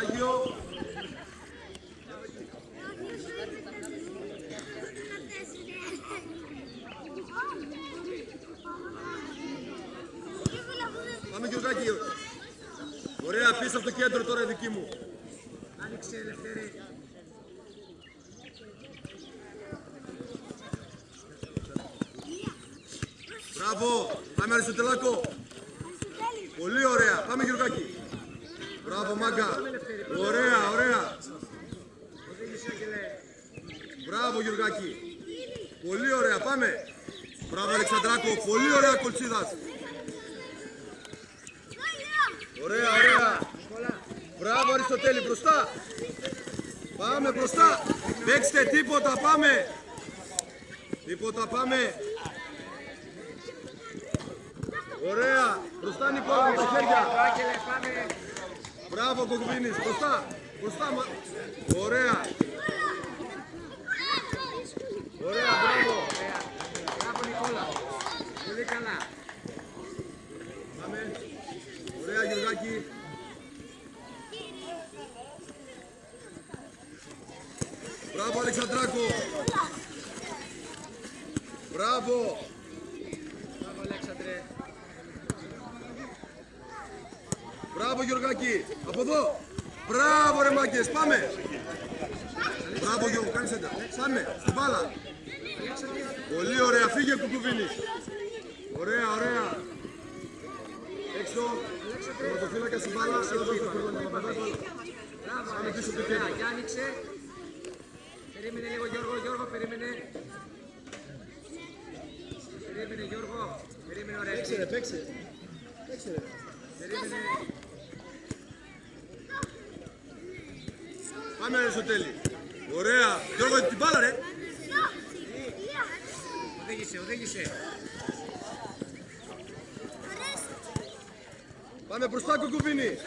Πλάγιο. Πάμε Γιωργάκη. Ωραία, πίσω από το κέντρο τώρα δική μου. Άνοιξε Ελευθέρη. Μπράβο, πάμε Αριστοτελάκο. Πολύ ωραία, πάμε Γιωργάκη. Μπράβο Μάγκα. Ωραία, ωραία. Μπράβο Γιωργάκη. Πολύ ωραία, πάμε. Μπράβο Αλεξανδράκο, πολύ ωραία Κολτσίδας. Ωραία, ωραία. Μπράβο Αριστοτέλη, μπροστά. Πάμε μπροστά. Παίξτε τίποτα, πάμε. Τίποτα, πάμε. Ωραία. Μπροστά Νικόλα με τα χέρια. Μπράβο Κοκουβίνης, μπροστά. Μπροστά. Ωραία. Ωραία, μπράβο. Μπράβο Νικόλα. Πολύ καλά. Πάμε. Ωραία Γιωργάκη. Μπράβο Αλεξανδράκο. Μπράβο. Μπράβο Αλέξανδρε. Μπράβο Γιωργάκη. Από εδώ. Μπράβο ρε μάγκες. Πάμε. Μπράβο Γιώργο. Κάνεις έντα. Πάμε. Στην μπάλα. Πολύ ωραία. Φύγε Κουκουβίνης. Ωραία, ωραία. Έξω. Τερματοφύλακα στην μπάλα. Εδώ δώστε το χρόνο. Πάμε πίσω από το κέντρο. Για άνοιξε. Περίμενε λίγο Γιώργο. Γιώργο περίμενε. Περίμενε Γιώργο. Περίμενε ωραία. Παίξε ρε, παίξε. Παίξε ρε. Περίμενε. Πάμε Αριστοτέλη. Ωραία. Γιώργο την μπάλα ρε. Οδήγησε, οδήγησε. Πάμε μπροστά Κουκουβίνη.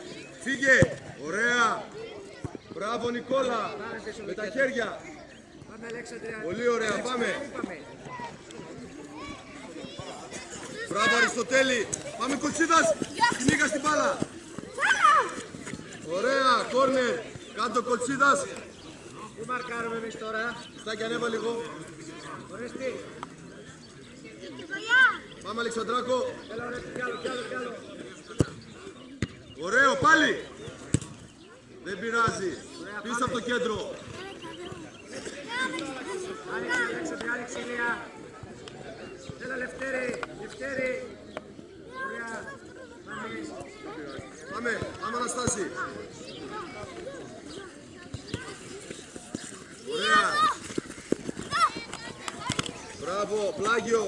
Φύγε. Ωραία. Μπράβο Νικόλα. Με τα χέρια. Πάμε Αλέξανδρε. Πολύ ωραία. Πάμε. Πάμε. Μπράβο Αριστοτέλη. Πάμε Κολτσίδας. Κυνήγα στην μπάλα. Ωραία. Κόρνερ. Κάτω Κολτσίδας. Πού μαρκάρουμε εμείς τώρα. Στάκι ανέβα λίγο. Ορέστη. Πάμε Αλεξανδράκο. Έλα Ορέστη. Κι άλλο, κι άλλο, κι άλλο. Ωραίο πάλι. Δεν πειράζει. Πίσω από το κέντρο. Άνοιξε Αλέξανδρε, άνοιξε Ηλία. Έλα Λευτέρη, Λευτέρη. Ωραία. Πάμε. Πάμε Αναστάση. Ωραία. Μπράβο. Πλάγιο.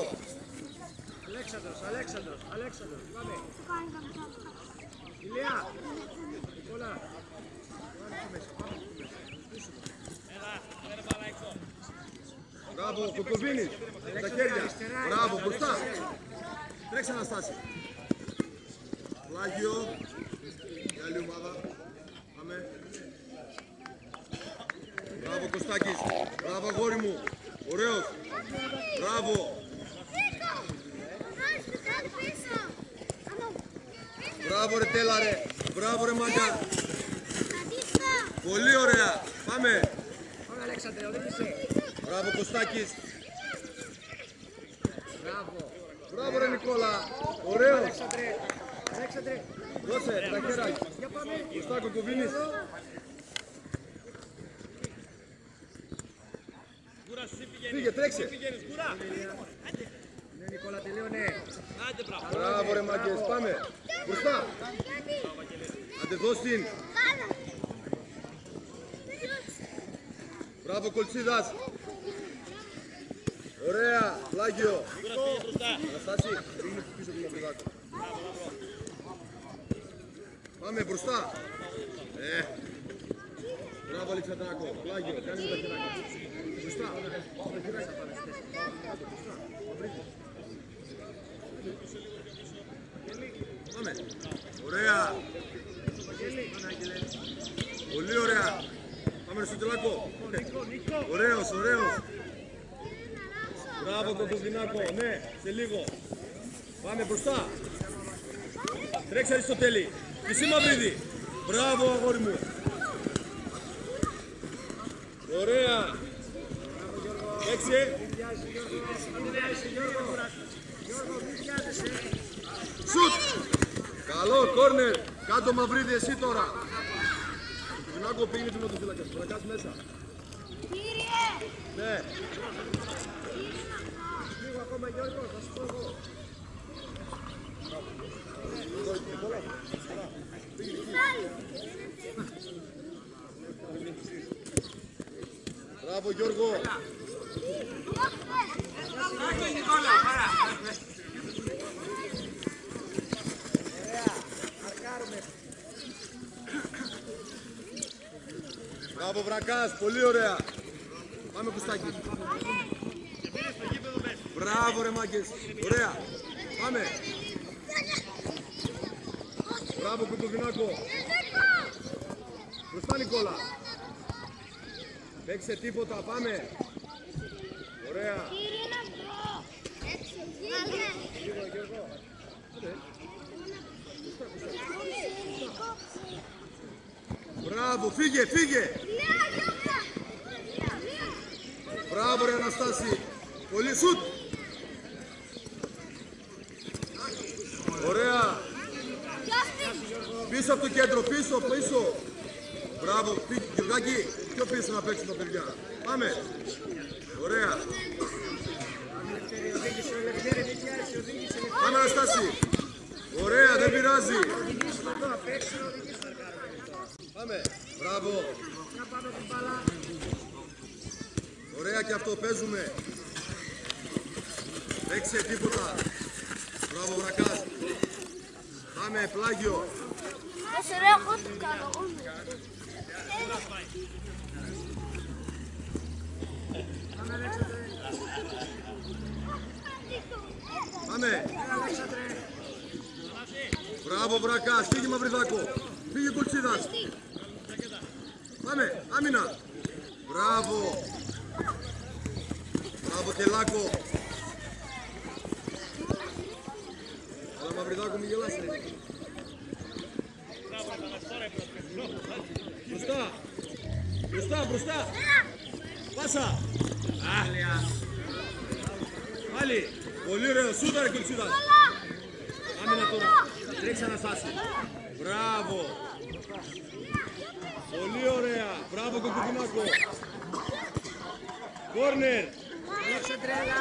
Αλέξανδρος, Αλέξανδρος, Αλέξανδρος. Πάμε. Ηλία. Νικόλα. Μπράβο. Κοκοβίνης. Με τα χέρια. Μπράβο. Μπροστά. Τρέξε Αναστάση. Πλάγιο. Η άλλη ομάδα. Πάμε. Μπράβο Κωστάκης. Μπράβο αγόρι μου. Ωραίος. Μπράβο. Μπράβο ρε Τέλα ρε. Μπράβο ρε Μάγκα. Πολύ ωραία. Πάμε. Πάμε Αλέξανδρε, οδήγησε. Μπράβο Κωστάκης. Μπράβο. Μπράβο ρε Νικόλα. Ωραίος. Αλέξανδρε, Αλέξανδρε. Δώσε τα χέρια. Για πάμε. Μπροστά Κοκοβίνης. Φύγε, τρέξε. Ναι Νικόλα, τελείωνε. Μπράβο ρε μάγκες, πάμε. Μπροστά. Άντε δώσ' την. Μπράβο Κολτσίδας. Ωραία, Πλάγιο. Αναστάση, πήγαινε πίσω από τον παιδάκο. Πάμε μπροστά. Μπράβο Αλεξανδράκο. Πλάγιο, κάνε με τα χεράκια. Μπροστά. Πάμε. Ωραία. Πολύ ωραία. Πάμε στο τελακό. Ωραίος, ωραίος. Μπράβο Κοκοβινάκο. Ναι, σε λίγο. Πάμε μπροστά. Τρέξε Αριστοτέλη. Εσύ Μαυρίδη. Μπράβο αγόρι μου. Ωραία. Έξι. Σουτ. Καλό, κόρνερ. Κάτω Μαυρίδη, εσύ τώρα. Κουνάκο πήγαινε την οδοφύλακα. Βρακάς μέσα. Ναι. Λίγο ακόμα Γιώργο, θα σου πω εγώ. Μπράβο Γιώργο. Μπράβο Βρακάς, πολύ ωραία. Πάμε Κωστάκη. Μπράβο ρε μάγκες, ωραία. Πάμε. Μπράβο Κουκουβινάκο. Μπροστά Νικόλα. Παίξε τίποτα, πάμε. Ωραία. Μπράβο, φύγε, φύγε. Μπράβο ρε Αναστάση. Πολύ σουτ. Ωραία. Πίσω από το κέντρο, πίσω, πίσω. Μπράβο, Γιουργάκη, πιο πίσω να παίξουν τα παιδιά. Πάμε. Ωραία. Πάμε Αναστάση. Ωραία, δεν πειράζει. Πάμε. Μπράβο. Ωραία και αυτό, παίζουμε. Παίξε τίποτα. Μπράβο Βρακάς. Πάμε, πλάγιο. Πάμε. Μπράβο Βρακάς, φύγε Μαυριδάκο. Φύγε Κολτσίδας. Πάμε, άμυνα. Μπράβο. Μπράβο Τελάκο. Αλλά Μαυριδάκο μη γελάς ρε. Μπροστά. Μπροστά, μπροστά. Πάσα. Πάλι. Πολύ ωραίο. Σούταρε Κολτσίδας. Άμυνα τώρα. Τρέξει Αναστάση. Μπράβο. Πολύ ωραία. Μπράβο Κοκκουβινάκο. Κόρνερ. Αλεξανδρέλα.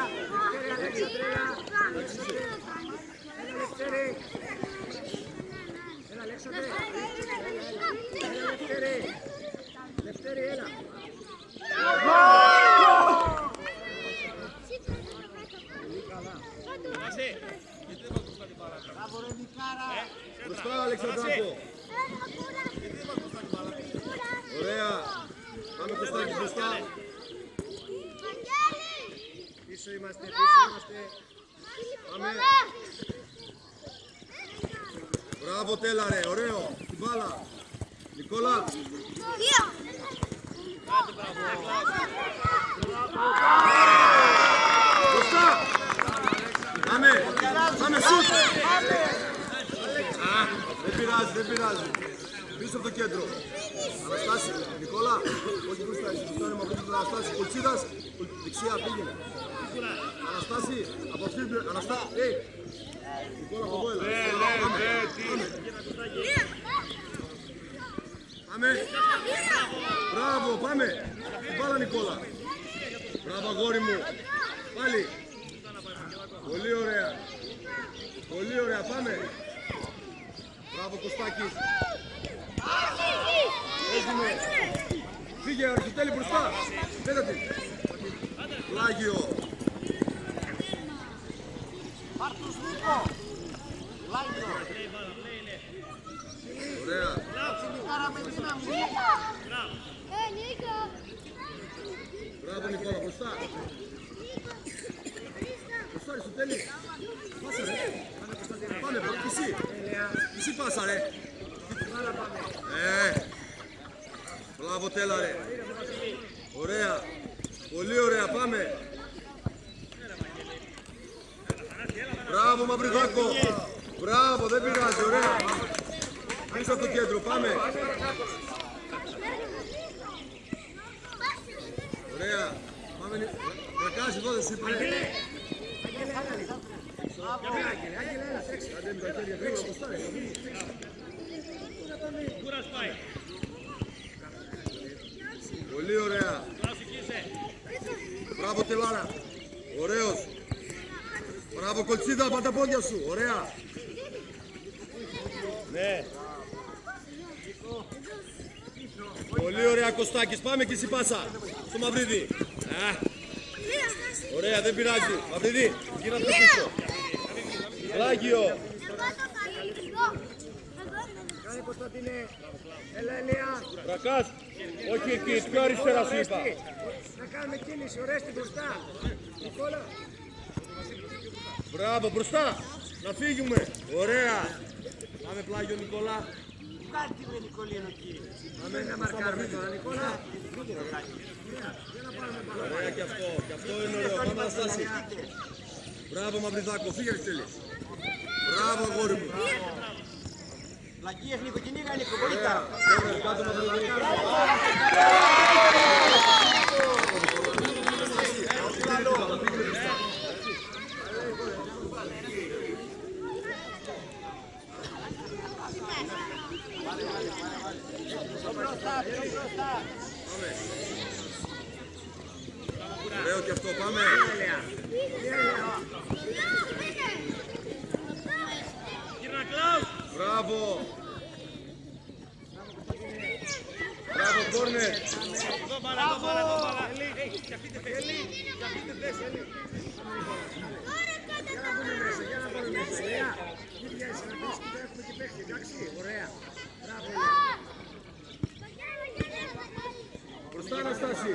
Έλα Λευτέρη. Έλα Αλέξανδρε. Έλα Λευτέρη. Λευτέρη, έλα. Μπροστά Αλεξανδράκο. Ωραία. Πάμε Κωστάκη μπροστά. Πίσω είμαστε. Πάμε. Μπράβο Τέλα ρε, ωραίο. Την μπάλα. Νικόλα. Μπροστά. Πάμε. Πάμε σούτ. Δεν πειράζει. Πίσω από το κέντρο. Αναστάση, Νικόλα. Όχι μπροστά, εσύ μπροστά είναι μαυρίδι του Αναστάση. Κολτσίδας, δεξιά πήγαινε. Αναστάση, από αυτή την... Αναστάση, Νικόλα από εδώ έλα. Πάμε. Μπράβο, πάμε. Την μπάλα Νικόλα. Μπράβο αγόρι μου. Πάλι. Πολύ ωραία. Πολύ ωραία, πάμε. Μπράβο Κωστάκης. Έζουμε. Φύγε Αρχιτέλη μπροστά. Πέτατε. Πλάγιο. Πάρτους Νίκο. Πλάγιο. Ωραία. Νικάρα με δύναμη. Μπράβο Νικόλα μπροστά. Μπροστά Αρχιτέλη. Πάσα ρε. Πάμε πάμε εσύ. Εσύ πάσα ρε. Μπράβο Τέλα ρε. Ωραία. Πολύ ωραία, πάμε. Μπράβο Μαυριδάκο. Μπράβο, δεν πειράζει, ωραία. Πίσω από το κέντρο, πάμε. Ωραία. Πάμε Βρακάς εδώ δεν σου είπα. Κάντε με τα χέρια γρήγορα μπροστά. Πολύ ωραία. Μπράβο Τελάρα. Ωραίος. Μπράβο Κολτσίδα, πάτα πόδια σου. Ωραία. Ναι. Πολύ ωραία Κωστάκης. Πάμε και εσύ πάσα. Στο Μαυρίδη. Ωραία, δεν πειράζει. Μαυρίδη, γύρω από το πίσω. Πλάγιο. Κάνε Κωνσταντίνε. Έλα Ελία. Βρακάς. Όχι εκεί, πιο αριστερά σου είπα. Να κάνουμε κίνηση, ωραία στην μπροστά. Νικόλα. Μπράβο, μπροστά. Να φύγουμε. Ωραία. Πάμε Πλάγιο Νικόλα. Κάτι με Νικολίνο εκεί. Πάμε να μαρκάρουμε τώρα Νικόλα. Ωραία και αυτό. Και αυτό είναι ωραίο. Πάμε να στάσει. Μπράβο Μαυριδάκο, φύγε Αριστέλη. Μπράβο αγόρι μου. Πλακίες Νίκο, κυνήγα Νίκο, πολύ καλά. Ωραία, κάτω Μαυριδάκο. Ωραίο και αυτό, πάμε. Μπράβο. Μπράβο, κόρνερ. Μπροστά Αναστάση.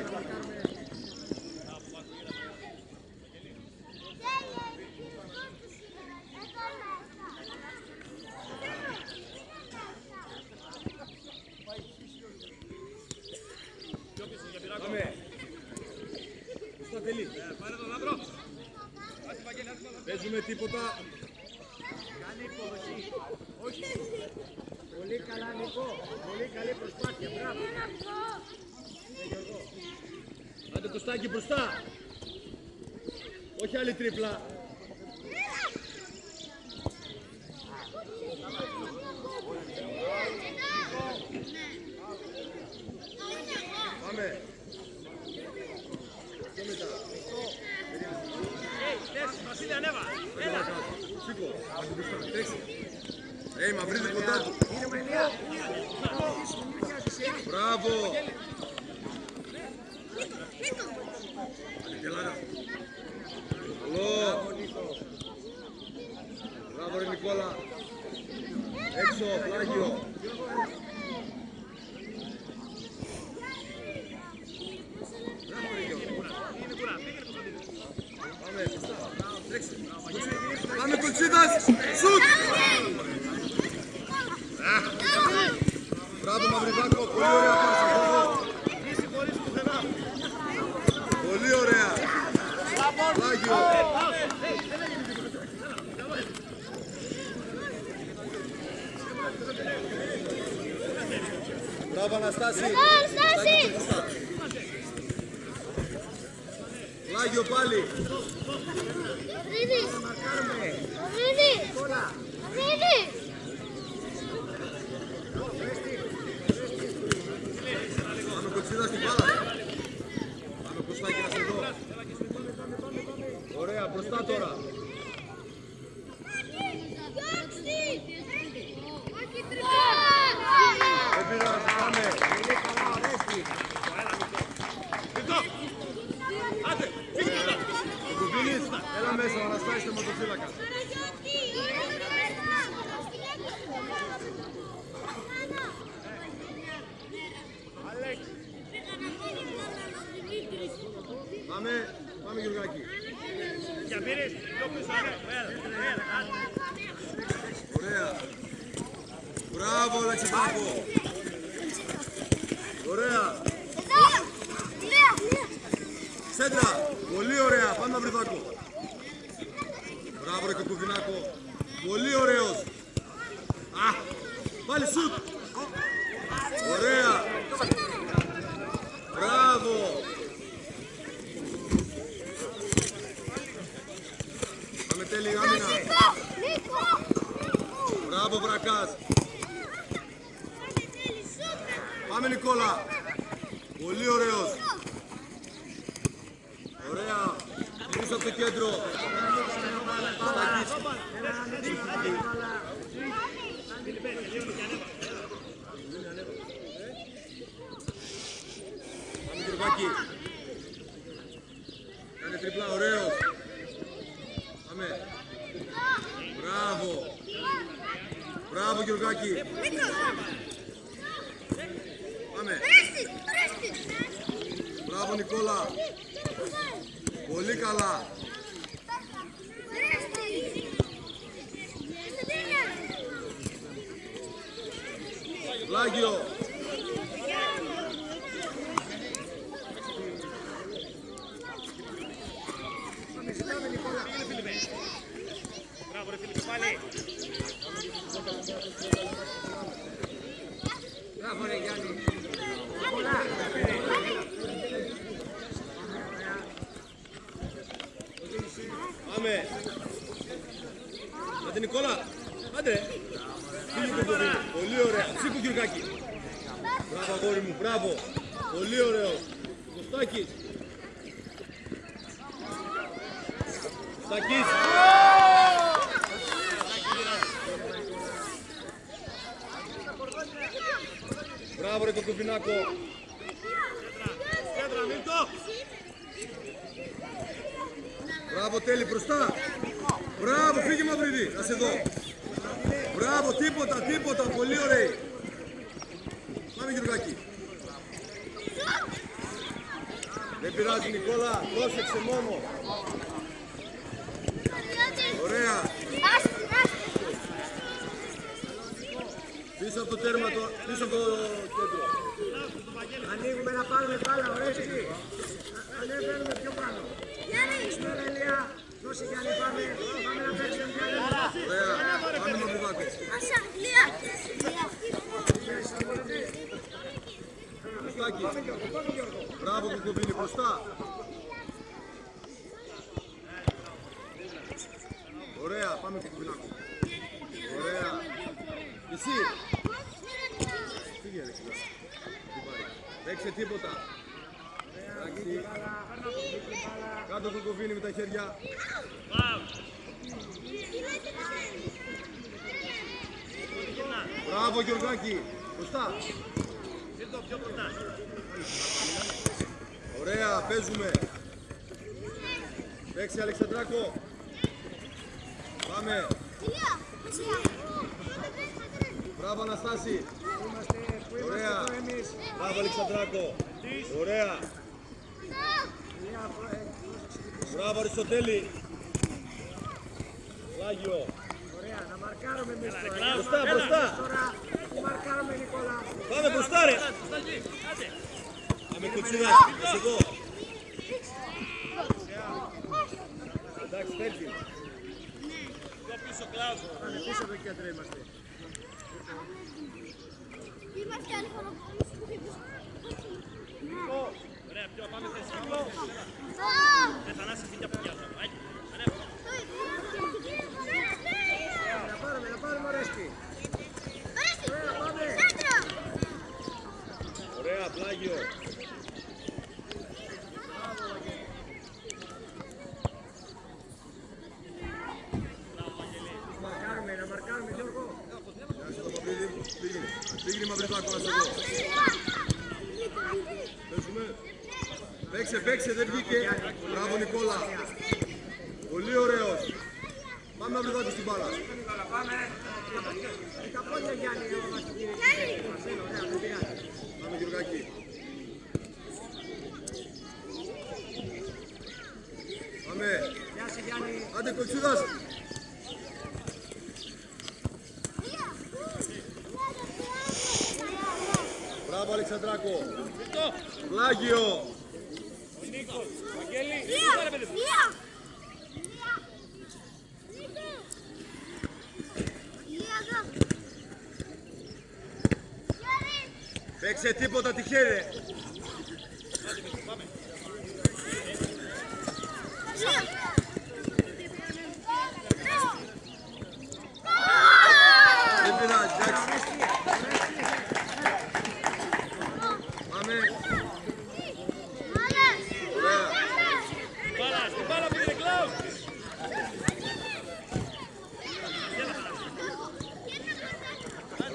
Πάμε. Μπροστά τελεί. Παίζουμε τίποτα. Πολύ καλά Νίκο, πολύ καλή προσπάθεια, μπράβο. Άντε Κωστάκη μπροστά. Όχι άλλη τρίπλα. Πάμε. Και μετά. Βασίλη ανέβα, έλα. Σήκω. Άντε μπροστά. Τρέξει. Μαυρίδη κοντά του. Μπράβο. Τελάρα. Καλό. Μπράβο ρε Νικόλα. Έξω, Πλάγιο. Πάμε, τρέξε. Πάμε Κολτσίδας. Σουτ. Μπράβο Μαυριδάκο, πολύ ωραία πάσα. Πολύ ωραία. Πλάγιο. Μπράβο Αναστάση. Πλάγιο πάλι. Πάμε Κοτσίδα στην μπάλα. Πάμε Κωστάκη να σε δω. Ωραία, μπροστά τώρα. Δεν πειράζει, πάμε. Ο Κουμπίνης, έλα μέσα, ο Αναστάσης τερματοφύλακας. Πάμε Γιουργάκη. Ωραία. Μπράβο Λαξιπάκο. Ωραία. Σέντρα. Πολύ ωραία. Πάμε Μαυριδάκο. Μπράβο ρε Κοκκουδινάκο. Πολύ ωραίος. Πάλι σουτ. Ωραία. Μπράβο. Μπράβο Βρακάς. Πάμε Νικόλα. Πολύ ωραίος. Ωραία. Πίσω από το κέντρο. Στάκης. Πάμε Γιωργάκη. Κάνε τριπλά, ωραίος. Πάμε. Μπράβο. Μπράβο Γιωργάκη. Πάμε. Μπράβο Νικόλα. Πολύ καλά. Πλάγιο. Μπράβο ρε Φίλιππε, πάλι. Μπράβο ρε Γιάννη. Πάμε. Άντε Νικόλα. Άντε. Πολύ ωραία. Σήκω Γιωργάκη. Μπράβο αγόρι μου. Μπράβο. Πολύ ωραίο. Κωστάκης. Στάκης. Μπράβο ρε Κοκκοπινάκο. Μπράβο Τέλη μπροστά. Μπράβο, φύγε Μαυρίδη. Να σε δω. Μπράβο, τίποτα. Πολύ ωραίοι. Πάμε Γιωργάκη. Δεν πειράζει Νικόλα. Πρόσεξε μόνο. Ωραία. Πίσω από το τέρμα, πίσω από το κέντρο. Ανοίγουμε να πάρουμε μπάλα, Ορέστη. Ανέβαινουμε πιο πάνω. Σπέρα Ηλία. Δώσε Γιάννη, πάμε να παίξουμε Γιάννη. Ωραία, πάμε Μαυριδάκο. Κωστάκη. Μπράβο Κοκκοπίνη, μπροστά. Ωραία, πάμε Κοκκοπινάκο. Ωραία. Εσύ. Φύγε ρε σιγά. Παίξε τίποτα. Εντάξει. Κάτω Κοκκοπίνη με τα χέρια. Μπράβο Γιωργάκη. Μπροστά. Ωραία, παίζουμε. Παίξε Αλεξανδράκο. Πάμε. Μπράβο Αναστάση. Ωραία. Μπράβο Αλεξανδράκο. Ωραία. Μπράβο Αριστοτέλη. Πλάγιο. Ωραία, να μαρκάρουμε εμείς Μπροστά, μπροστά. τώρα. Μαρκάρουμε Νικόλα. Πάμε μπροστά ρε. Πάμε Κοτσίδα. Είσαι εδώ. Εντάξει, παίζει. Πιο πίσω Κλάους. Πάμε πίσω από το κέντρο είμαστε. Ωραία, πιο πάμε θέση. Θανάση φύγει από πιάτσα. Να πάρουμε Ορέστη. Ωραία, Πλάγιο. Να μαρκάρουμε Γιώργο. Πήγαινε Μαυριδάκο να σε δω. Παίζουμε. Παίξε, δεν βγήκε. Μπράβο Νικόλα. Πολύ ωραίος. Πάμε Μαυριδάκο στην μπάλα. Τα πόδια Γιάννη. Πάμε Γιωργάκη. Πάμε. Γεια σου Γιάννη. Άντε Κοτσούδας. Μπράβο Αλεξανδράκο. Πλάγιο. Παίξε τίποτα τυχαίρε.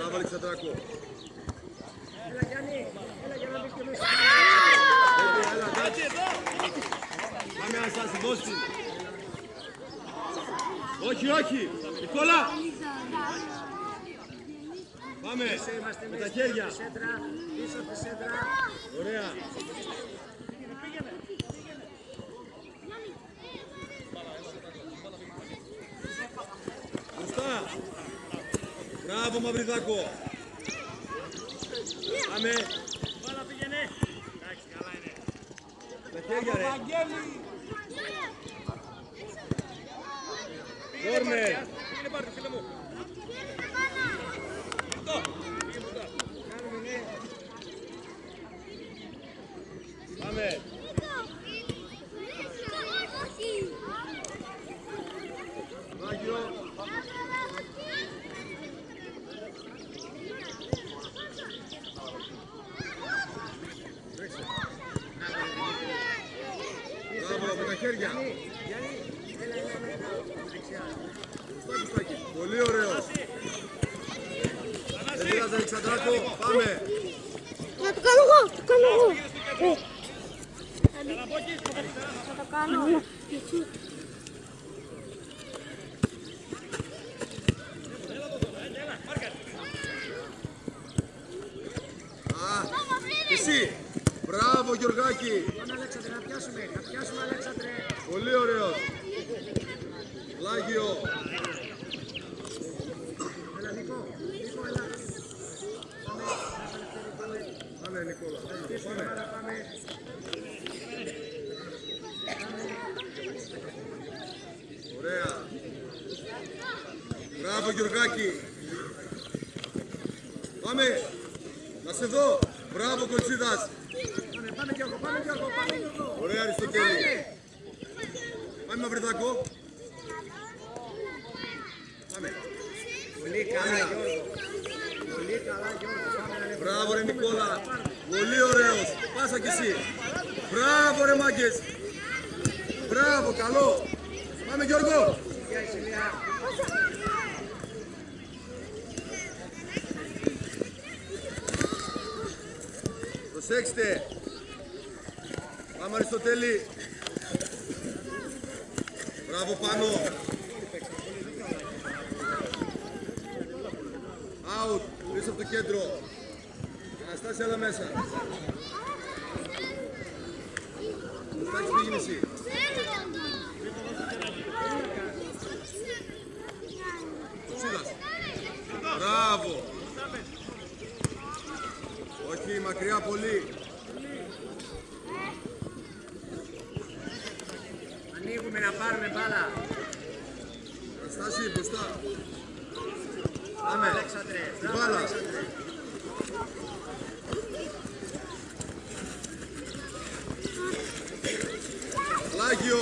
Μπράβο Αλεξανδράκο. Έλα Γιάννη, έλα για να μπεις και μέσα. Έλα, εντάξει. Πάμε Αναστάση, δώσ' την. Όχι, όχι. Νικόλα. Πάμε. Με τα χέρια. Πίσω από τη σέντρα. Ωραία. Μπροστά. Μπράβο Μαυριδάκο. Πάμε. Μπάλα πήγαινε. Εντάξει, καλά είναι. Τα χέρια ρε. Κόρνερ. Πήγαινε πάρτε, φίλε μου. Πάμε. Μάγιο. Μπράβο, με τα χέρια. Πολύ ωραίο. Δεν πειράζει Αλεξανδράκο, πάμε. Να το κάνω εγώ, το κάνω εγώ. Θα το κάνω εγώ. Εσύ. Μπράβο Γιωργάκη. Πάμε Αλέξανδρε, να πιάσουμε Αλέξανδρε. Πολύ ωραίος. Λάγιο. Έλα Νίκο, έλα. Πάμε Νικόλα. Πάμε. Ωραία. Μπράβο Γιωργάκη. Πάμε. Να σε δω. Μπράβο Κολτσίδας. Πάμε Γιώργο. Ωραία Αριστοτέλη. Πάμε Μαυριδάκο. Πάμε. Πολύ καλά Γιώργο. Μπράβο ρε Νικόλα. Πολύ ωραίος. Πάσα κι εσύ. Μπράβο ρε μάγκες. Μπράβο, καλό. Πάμε Γιώργο. Γεια Ισηλία. Προσέξτε. Πάμε Αριστοτέλη. Μπράβο πάνω. Out. Πίσω από το κέντρο. Αναστάση άλλα μέσα. Αναστάση πήγαινε εσύ. Κοτσίδας. Μπράβο. Όχι, μακριά πολύ. Ανοίγουμε να πάρουμε μπάλα. Αναστάση, μπροστά. Πάμε. Αλέξανδρε, Στην μπάλα. Λάγιο.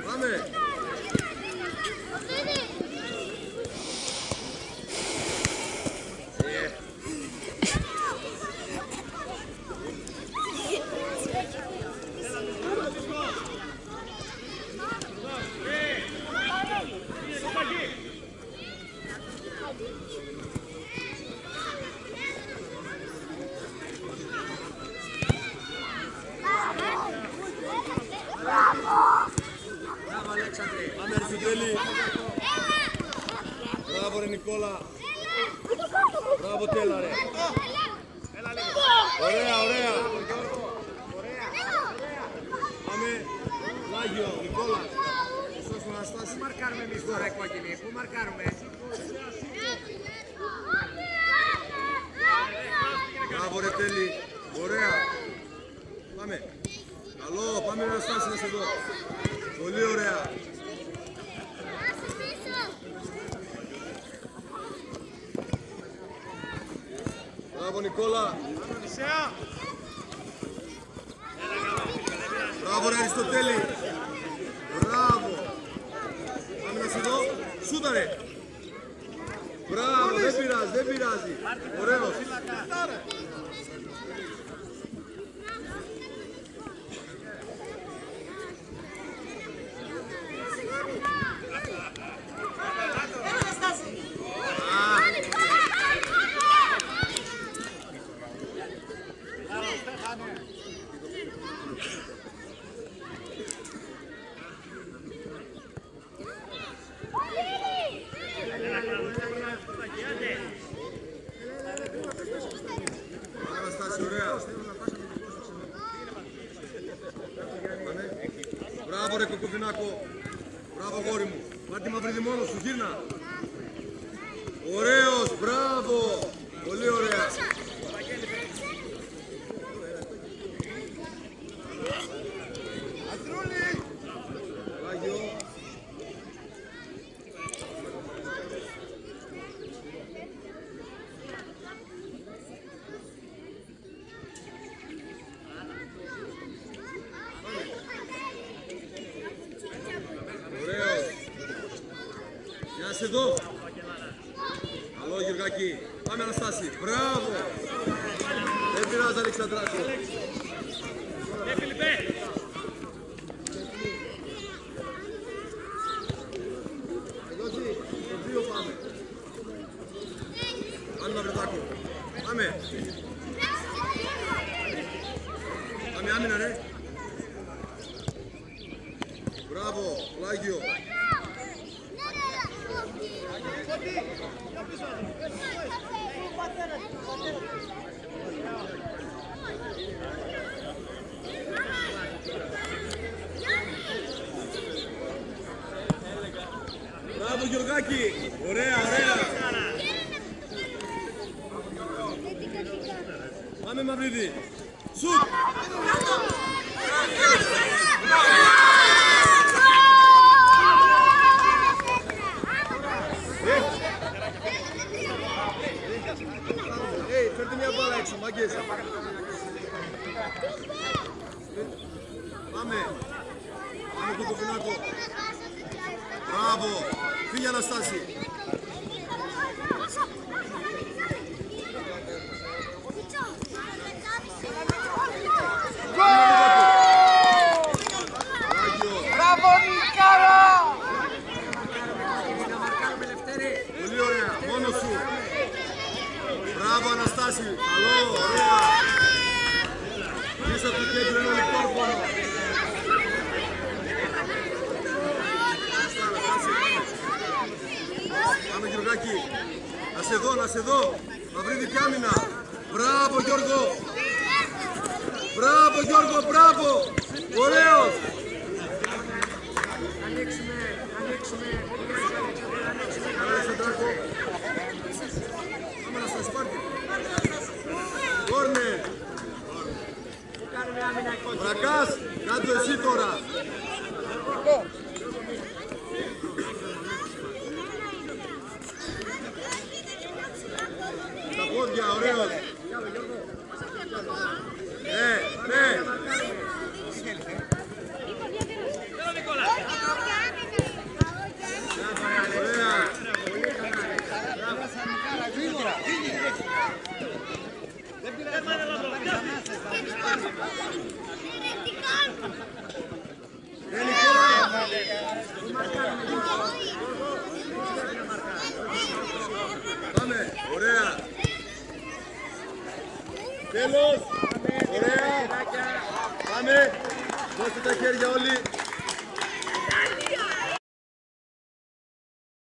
Πάμε. Μπράβο Αλέξανδρε. Πάμε Αριστοτέλη. Μπράβο ρε Νικόλα. Μπράβο Τέλα ρε. Ωραία, ωραία. Πάμε. Λάγιο, Νικόλα. Σωστός με Αναστάση. Πού μαρκάρουμε εμείς τώρα κόκκινη, πού μαρκάρουμε. Μπράβο ρε Τέλη. Ωραία. Πάμε. Καλό, πάμε να Αναστάση να σε δω. Πολύ ωραία. Μπράβο Νικόλα. Μπράβο ρε Αριστοτέλη. Μπράβο. Πάμε να σε δω. Σούτα ρε. Μπράβο, δεν πειράζει, δεν πειράζει. Ωραίος. Μπράβο ρε Κουκουβινάκο. Μπράβο γόρι μου. Πάρ' τη Μαυρίδη μόνος σου, γύρνα. Ωραίος, μπράβο. Πολύ ωραία. Άγιο. Ωραίος. Για να σε δω. Καλό Γιουργάκη. Πάμε Αναστάση. Μπράβο. Δεν πειράζει Αλεξανδράκο. Φιλιππέ. Το 2 πάμε. Πάμε Μαυρετάκο. Πάμε. Πάμε άμυνα ρε. Μπράβο, Λάγιο. Μπράβο Γιωργάκη. Ωραία, ωραία. Πάμε Μαυρίδη. Σουτ. Φέρτε μια μπάλα έξω, μάγκες. Πάμε. Πάμε Κουκουβινάκο. Μπράβο. Φύγε Αναστάση. Μπράβο Νικάρα! Πολύ ωραία. Μόνος σου. Μπράβο Αναστάση. Καλό, ωραία. Πίσω από το κέντρο είναι ο Λικτόρπονο. Πάμε Γιωργάκη. Να σε δω, να σε δω. Μαυρίδη κι άμυνα. Μπράβο Γιώργο. Μπράβο Γιώργο, μπράβο. Ωραίος. Ανοίξουμε. Αλεξανδράκο. Πάμε να σας πάρει. Κόρνερ. Κάνουμε άμυνα κόντρα. Βρακάς, κάτω εσύ τώρα. Τα πόδια, ωραίος. Ναι. Ωραία. Πάμε, ωραία. Τέλος. Ωραία. Πάμε. Δώστε τα χέρια όλοι.